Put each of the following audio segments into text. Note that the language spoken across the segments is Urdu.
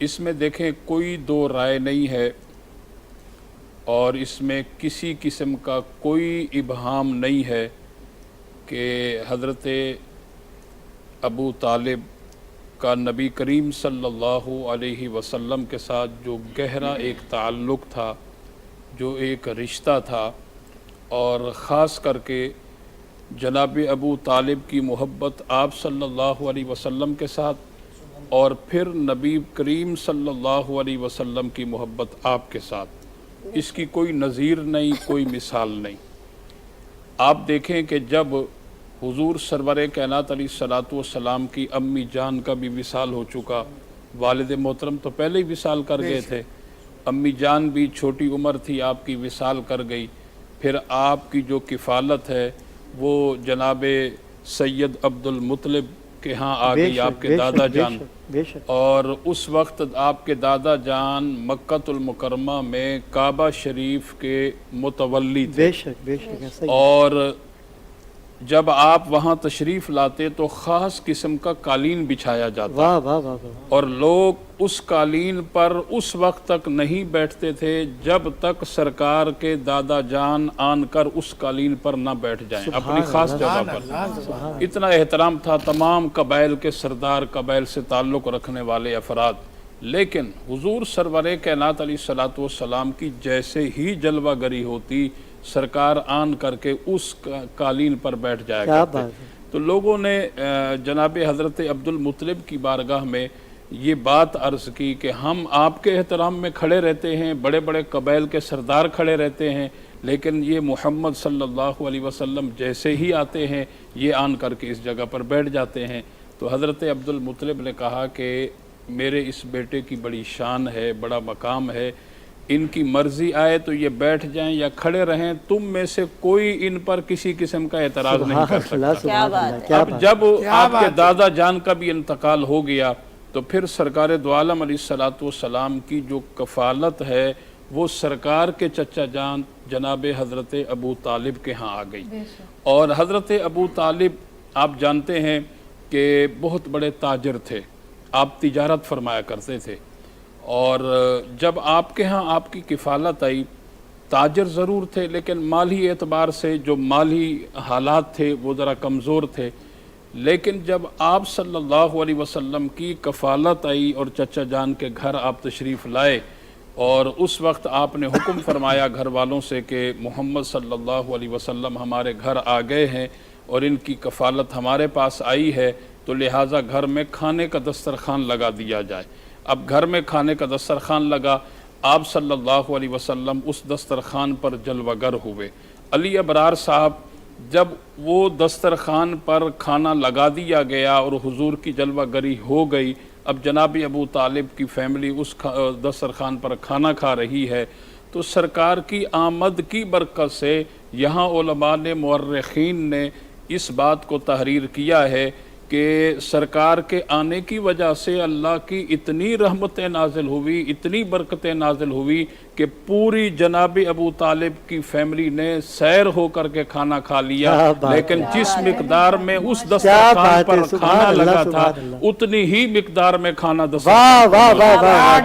اس میں دیکھیں کوئی دو رائے نہیں ہے اور اس میں کسی قسم کا کوئی ابہام نہیں ہے کہ حضرت ابو طالب کا نبی کریم صلی اللہ علیہ وسلم کے ساتھ جو گہرا ایک تعلق تھا، جو ایک رشتہ تھا، اور خاص کر کے جناب ابو طالب کی محبت آپ صلی اللہ علیہ وسلم کے ساتھ، اور پھر نبی کریم صلی اللہ علیہ وسلم کی محبت آپ کے ساتھ، اس کی کوئی نظیر نہیں، کوئی مثال نہیں۔ آپ دیکھیں کہ جب حضور سرور کائنات علیہ الصلوۃ والسلام کی امی جان کا بھی وصال ہو چکا، والد محترم تو پہلے ہی وصال کر گئے تھے، امی جان بھی چھوٹی عمر تھی، آپ کی وصال کر گئی، پھر آپ کی جو کفالت ہے وہ جناب سید عبد المطلب کے ہاں آ گئی، آپ کے دادا جان، اور اس وقت آپ کے دادا جان مکۃ المکرمہ میں کعبہ شریف کے متولی تھے، اور جب آپ وہاں تشریف لاتے تو خاص قسم کا قالین بچھایا جاتا، اور لوگ اس قالین پر اس وقت تک نہیں بیٹھتے تھے جب تک سرکار کے دادا جان آن کر اس قالین پر نہ بیٹھ جائیں اپنی خاص جگہ پر۔ اتنا احترام تھا تمام قبائل کے سردار، قبائل سے تعلق رکھنے والے افراد، لیکن حضور سرور کائنات علیہ الصلوۃ والسلام کی جیسے ہی جلوہ گری ہوتی، سرکار آن کر کے اس قالین پر بیٹھ جایا کرتے۔ تو لوگوں نے جناب حضرت عبد المطلب کی بارگاہ میں یہ بات عرض کی کہ ہم آپ کے احترام میں کھڑے رہتے ہیں، بڑے بڑے قبائل کے سردار کھڑے رہتے ہیں، لیکن یہ محمد صلی اللہ علیہ وسلم جیسے ہی آتے ہیں یہ آن کر کے اس جگہ پر بیٹھ جاتے ہیں۔ تو حضرت عبد المطلب نے کہا کہ میرے اس بیٹے کی بڑی شان ہے، بڑا مقام ہے، ان کی مرضی آئے تو یہ بیٹھ جائیں یا کھڑے رہیں، تم میں سے کوئی ان پر کسی قسم کا اعتراض نہیں کر سکتا۔ اب جب آپ کے دادا جان کا بھی انتقال ہو گیا تو پھر سرکار دو عالم علیہ الصلوۃ والسلام کی جو کفالت ہے وہ سرکار کے چچا جان جناب حضرت ابو طالب کے ہاں آ گئی، اور حضرت ابو طالب آپ جانتے ہیں کہ بہت بڑے تاجر تھے، آپ تجارت فرمایا کرتے تھے، اور جب آپ کے ہاں آپ کی کفالت آئی، تاجر ضرور تھے لیکن مالی اعتبار سے جو مالی حالات تھے وہ ذرا کمزور تھے، لیکن جب آپ صلی اللہ علیہ وسلم کی کفالت آئی اور چچا جان کے گھر آپ تشریف لائے، اور اس وقت آپ نے حکم فرمایا گھر والوں سے کہ محمد صلی اللہ علیہ وسلم ہمارے گھر آ گئے ہیں اور ان کی کفالت ہمارے پاس آئی ہے، تو لہٰذا گھر میں کھانے کا دسترخوان لگا دیا جائے۔ اب گھر میں کھانے کا دسترخوان لگا، آپ صلی اللہ علیہ وسلم اس دسترخوان پر جلوہ گر ہوئے۔ علی ابرار صاحب جب وہ دسترخوان پر کھانا لگا دیا گیا اور حضور کی جلوہ گری ہو گئی، اب جناب ابو طالب کی فیملی اس دسترخوان پر کھانا کھا رہی ہے، تو سرکار کی آمد کی برکت سے یہاں علماء نے، مورخین نے اس بات کو تحریر کیا ہے کہ سرکار کے آنے کی وجہ سے اللہ کی اتنی رحمتیں نازل ہوئی، اتنی برکتیں نازل ہوئی کہ پوری جناب ابو طالب کی فیملی نے سیر ہو کر کے کھانا کھا لیا، لیکن جس مقدار میں اس دسترخوان پر کھانا لگا تھا اتنی ہی مقدار میں کھانا دسترخوان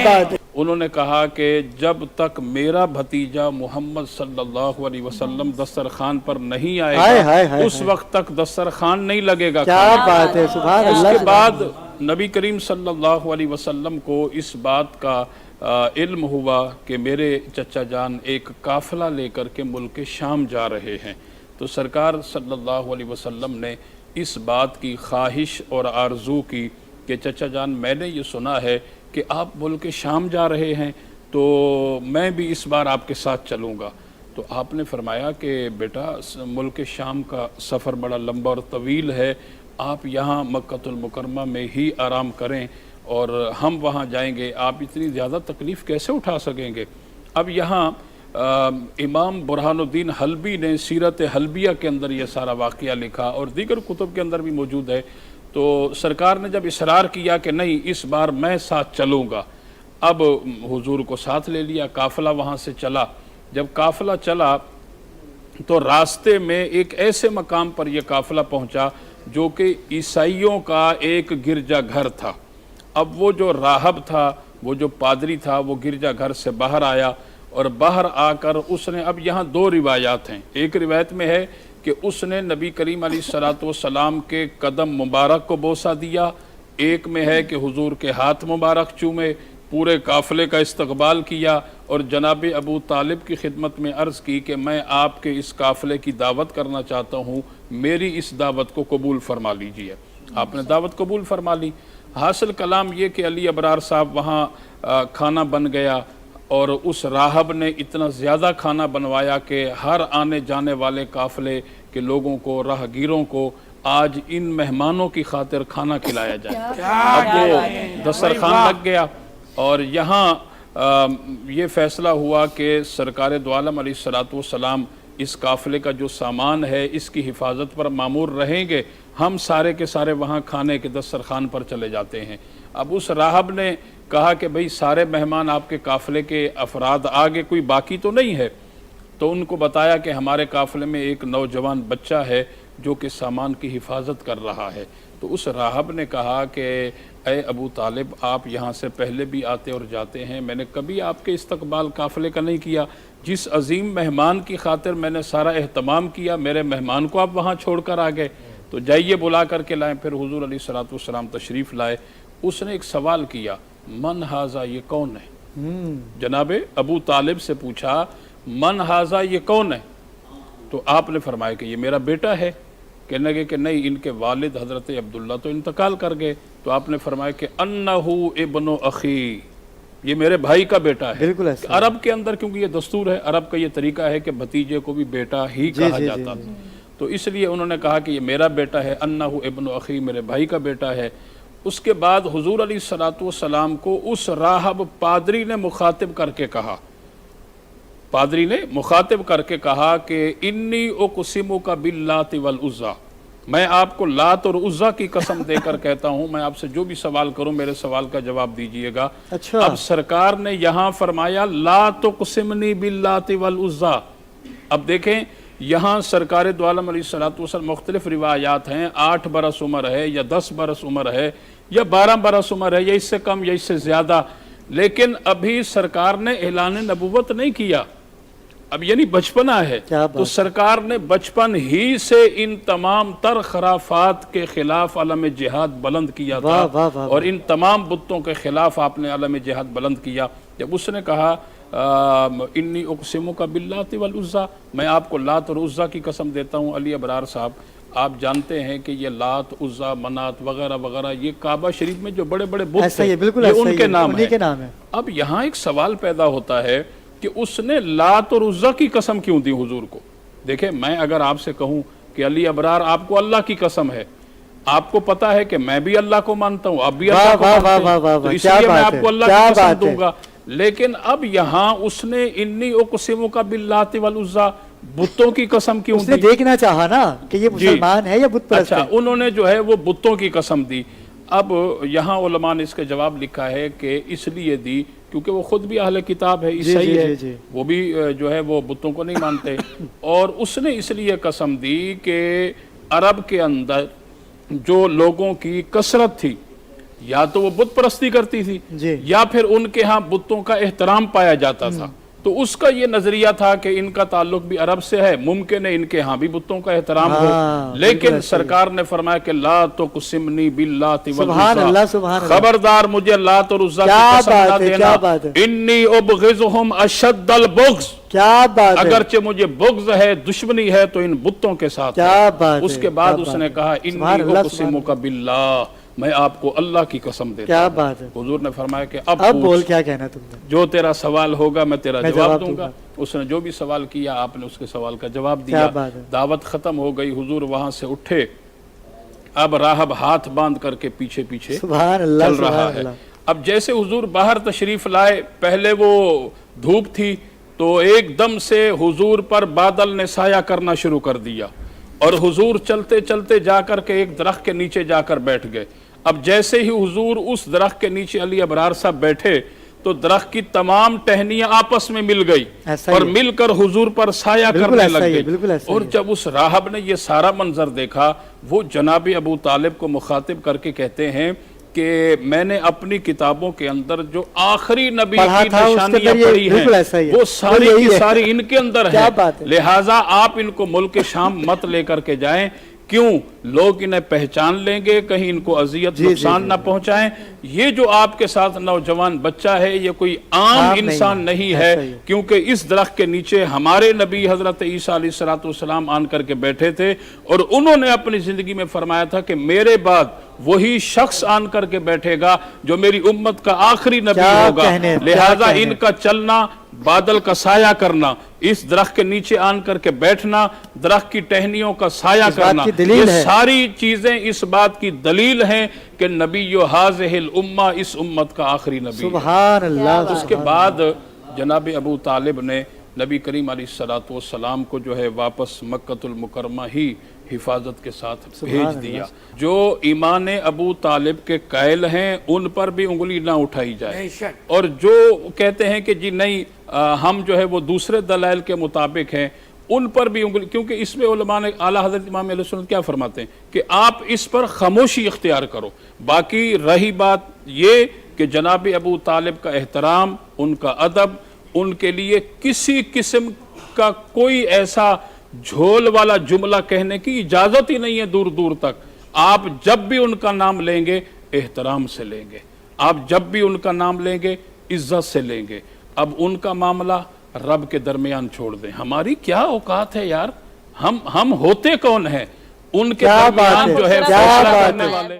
پر۔ انہوں نے کہا کہ جب تک میرا بھتیجا محمد صلی اللہ علیہ وسلم دسترخوان پر نہیں آئے گا اس وقت تک دسترخوان نہیں لگے گا۔ اس کے بعد نبی کریم صلی اللہ علیہ وسلم کو اس بات کا علم ہوا کہ میرے چچا جان ایک قافلہ لے کر کے ملک شام جا رہے ہیں، تو سرکار صلی اللہ علیہ وسلم نے اس بات کی خواہش اور آرزو کی کہ چچا جان میں نے یہ سنا ہے کہ آپ ملک شام جا رہے ہیں، تو میں بھی اس بار آپ کے ساتھ چلوں گا۔ تو آپ نے فرمایا کہ بیٹا ملک شام کا سفر بڑا لمبا اور طویل ہے، آپ یہاں مکۃ المکرمہ میں ہی آرام کریں اور ہم وہاں جائیں گے، آپ اتنی زیادہ تکلیف کیسے اٹھا سکیں گے؟ اب یہاں امام برہان الدین حلبی نے سیرت حلبیہ کے اندر یہ سارا واقعہ لکھا اور دیگر کتب کے اندر بھی موجود ہے۔ تو سرکار نے جب اصرار کیا کہ نہیں اس بار میں ساتھ چلوں گا، اب حضور کو ساتھ لے لیا، قافلہ وہاں سے چلا۔ جب قافلہ چلا تو راستے میں ایک ایسے مقام پر یہ قافلہ پہنچا جو کہ عیسائیوں کا ایک گرجا گھر تھا۔ اب وہ جو راہب تھا, وہ جو پادری تھا, وہ گرجا گھر سے باہر آیا اور باہر آ کر اس نے, اب یہاں دو روایات ہیں. ایک روایت میں ہے کہ اس نے نبی کریم علیہ الصلوۃ والسلام کے قدم مبارک کو بوسہ دیا, ایک میں ہے کہ حضور کے ہاتھ مبارک چومے, پورے قافلے کا استقبال کیا اور جناب ابو طالب کی خدمت میں عرض کی کہ میں آپ کے اس قافلے کی دعوت کرنا چاہتا ہوں, میری اس دعوت کو قبول فرما لیجیے. آپ نے دعوت قبول فرما لی. حاصل کلام یہ کہ علی ابرار صاحب وہاں کھانا بن گیا اور اس راہب نے اتنا زیادہ کھانا بنوایا کہ ہر آنے جانے والے قافلے کے لوگوں کو, راہگیروں کو آج ان مہمانوں کی خاطر کھانا کھلایا جائے. اب وہ دسترخوان لگ گیا اور یہاں یہ فیصلہ ہوا کہ سرکار دو عالم علیہ الصلوۃ والسلام اس قافلے کا جو سامان ہے اس کی حفاظت پر مامور رہیں گے, ہم سارے کے سارے وہاں کھانے کے دسترخوان پر چلے جاتے ہیں. اب اس راہب نے کہا کہ بھئی سارے مہمان آپ کے قافلے کے افراد آگے, کوئی باقی تو نہیں ہے؟ تو ان کو بتایا کہ ہمارے قافلے میں ایک نوجوان بچہ ہے جو کہ سامان کی حفاظت کر رہا ہے. تو اس راہب نے کہا کہ اے ابو طالب, آپ یہاں سے پہلے بھی آتے اور جاتے ہیں, میں نے کبھی آپ کے استقبال قافلے کا نہیں کیا. جس عظیم مہمان کی خاطر میں نے سارا اہتمام کیا, میرے مہمان کو آپ وہاں چھوڑ کر آ گئے. تو جائیے بلا کر کے لائیں. پھر حضور علیہ الصلوۃ والسلام تشریف لائے. اس نے ایک سوال کیا, من ھذا, یہ کون ہے؟ جناب ابو طالب سے پوچھا من ھذا, یہ کون ہے؟ تو آپ نے فرمایا کہ یہ میرا بیٹا ہے. کہنے لگے کہ نہیں, ان کے والد حضرت عبداللہ تو انتقال کر گئے. تو آپ نے فرمایا کہ انہ ابن اخی, یہ میرے بھائی کا بیٹا ہے. بالکل ایسا عرب کے اندر کیونکہ یہ دستور ہے, عرب کا یہ طریقہ ہے کہ بھتیجے کو بھی بیٹا ہی کہا جاتا تھا. تو اس لیے انہوں نے کہا کہ یہ میرا بیٹا ہے, انہ ابن اخی, میرے بھائی کا بیٹا ہے. اس کے بعد حضور علیہ الصلوۃ والسلام کو اس راہب پادری نے مخاطب کر کے کہا, پادری نے مخاطب کر کے کہا کہ انی اقسمک باللات والعزیٰ, میں آپ کو لات اور عزیٰ کی قسم دے کر کہتا ہوں, میں آپ سے جو بھی سوال کروں میرے سوال کا جواب دیجئے گا. اچھا, اب سرکار نے یہاں فرمایا لا تقسمنی باللات والعزیٰ. اب دیکھیں یہاں سرکار دو عالم علیہ الصلوۃ والسلام, مختلف روایات ہیں, 8 برس عمر ہے یا 10 برس عمر ہے یا 12 برس عمر ہے یا اس سے کم یا اس سے زیادہ, لیکن ابھی سرکار نے اعلان نبوت نہیں کیا, اب یعنی بچپنا ہے. تو سرکار نے بچپن ہی سے ان تمام تر خرافات کے خلاف علم جہاد بلند کیا تھا, اور ان تمام بتوں کے خلاف آپ نے علم جہاد بلند کیا. جب اس نے کہا انی اقسمک باللات والعزیٰ, میں آپ کو لات اور عزیٰ کی قسم دیتا ہوں. علی ابرار صاحب, آپ جانتے ہیں کہ یہ لات, عزیٰ, منات وغیرہ وغیرہ یہ کعبہ شریف میں جو بڑے بڑے بت ہیں یہ ان کے نام ہیں. اب یہاں ایک سوال پیدا ہوتا ہے کہ اس نے لات اور عزیٰ کی قسم کیوں دی حضور کو؟ دیکھیں میں اگر آپ سے کہوں کہ علی ابرار آپ کو اللہ کی قسم ہے, آپ کو پتا ہے کہ میں بھی اللہ کو مانتا ہوں, آپ بھی اللہ کو مانتے ہیں, تو اس لیے میں آپ کو اللہ کی قسم دوں گا. لیکن اب یہاں اس نے انی اقسمک باللات والعزیٰ بتوں کی قسم کیوں دی؟ اس نے دیکھنا چاہا نا کہ یہ مسلمان ہے یا بت پرست ہے. اچھا, انہوں نے جو ہے وہ بتوں کی قسم دی. اب یہاں علماء نے اس کے جواب لکھا ہے کہ اس لیے دی کیونکہ وہ خود بھی اہل کتاب ہے, عیسائی ہے, وہ بھی جو ہے وہ بتوں کو نہیں مانتے. اور اس نے اس لیے قسم دی کہ عرب کے اندر جو لوگوں کی کثرت تھی, یا تو وہ بت پرستی کرتی تھی یا پھر ان کے ہاں بتوں کا احترام پایا جاتا تھا. تو اس کا یہ نظریہ تھا کہ ان کا تعلق بھی عرب سے ہے, ممکن ہے ان کے ہاں بھی بتوں کا احترام ہو. لیکن سرکار نے فرمایا کہ لا تقسمنی باللات والعزیٰ, خبردار مجھے لات اور عزیٰ کی قسم نہ دینا, انی ابغضہم اشد البغض, اگرچہ مجھے بغض ہے, دشمنی ہے تو ان بتوں کے ساتھ. اس کے بعد اس نے کہا انی اقسمک باللہ, میں آپ کو اللہ کی قسم دیتا ہوں. بات ہے. حضور نے فرمایا کہ اب بول کیا کہنا تم نے, جو تیرا سوال ہوگا میں تیرا جواب دوں گا. اس نے جو بھی سوال کیا آپ نے اس کے سوال کا جواب دیا. دعوت ختم ہو گئی, حضور وہاں سے اٹھے. اب راہب ہاتھ باندھ کر کے پیچھے پیچھے چل رہا ہے. اب جیسے حضور باہر تشریف لائے, پہلے وہ دھوپ تھی تو ایک دم سے حضور پر بادل نے سایہ کرنا شروع کر دیا, اور حضور چلتے چلتے جا کر کے ایک درخت کے نیچے جا کر بیٹھ گئے. اب جیسے ہی حضور اس درخت کے نیچے علی ابرار صاحب بیٹھے تو درخت کی تمام ٹہنیاں آپس میں مل گئی اور مل کر حضور پر سایہ کرنے لگ گئی. اور جب اس راہب نے یہ سارا منظر دیکھا, وہ جناب ابو طالب کو مخاطب کر کے کہتے ہیں کہ میں نے اپنی کتابوں کے اندر جو آخری نبی پڑھا کی تھا، اس کے نشانیاں اندر یہ پڑھی بالکل ایسا ہی ہیں ہے، وہ ساری یہی کی ہے۔ ساری ان کے اندر کیا ہے، بات ہے۔ لہٰذا آپ ان کو ملک شام مت لے کر کے جائیں، کیوں؟ لوگ انہیں پہچان لیں گے، کہیں ان کو اذیت نقصان نہ پہنچائیں۔ یہ جو آپ کے ساتھ نوجوان بچہ ہے یہ کوئی عام انسان نہیں ہے، کیونکہ اس درخت کے نیچے ہمارے نبی حضرت عیسیٰ علیہ السلام آن کر کے بیٹھے تھے، اور انہوں نے اپنی زندگی میں فرمایا تھا کہ میرے بعد وہی شخص آن کر کے بیٹھے گا جو میری امت کا آخری نبی ہوگا، لہٰذا ان کا چلنا، بادل کا سایہ کرنا، اس درخت کے نیچے آن کر کے بیٹھنا، درخت کی ٹہنیوں کا سایہ کرنا، یہ ساری چیزیں اس بات کی دلیل ہیں کہ نبی ہذہ الامہ، اس امت کا آخری نبی ہے۔ سبحان اللہ۔ اس کے بعد جناب ابو طالب نے نبی کریم علیہ السلام کو جو ہے واپس مکۃ المکرمہ ہی حفاظت کے ساتھ بھیج دیا۔ جو ایمان ابو طالب کے قائل ہیں ان پر بھی انگلی نہ اٹھائی جائے، اور جو کہتے ہیں کہ جی نہیں ہم جو ہے وہ دوسرے دلائل کے مطابق ہیں ان پر بھی انگلی، کیونکہ اس میں علماء نے اعلیٰ حضرت امام علیہ السلام کیا فرماتے ہیں کہ آپ اس پر خاموشی اختیار کرو۔ باقی رہی بات یہ کہ جناب ابو طالب کا احترام، ان کا ادب، ان کے لیے کسی قسم کا کوئی ایسا جھول والا جملہ کہنے کی اجازت ہی نہیں ہے دور دور تک۔ آپ جب بھی ان کا نام لیں گے احترام سے لیں گے، آپ جب بھی ان کا نام لیں گے عزت سے لیں گے۔ اب ان کا معاملہ رب کے درمیان چھوڑ دیں، ہماری کیا اوقات ہے یار، ہم ہوتے کون ہیں ان کے درمیان جو ہے فیصلہ کرنے والے۔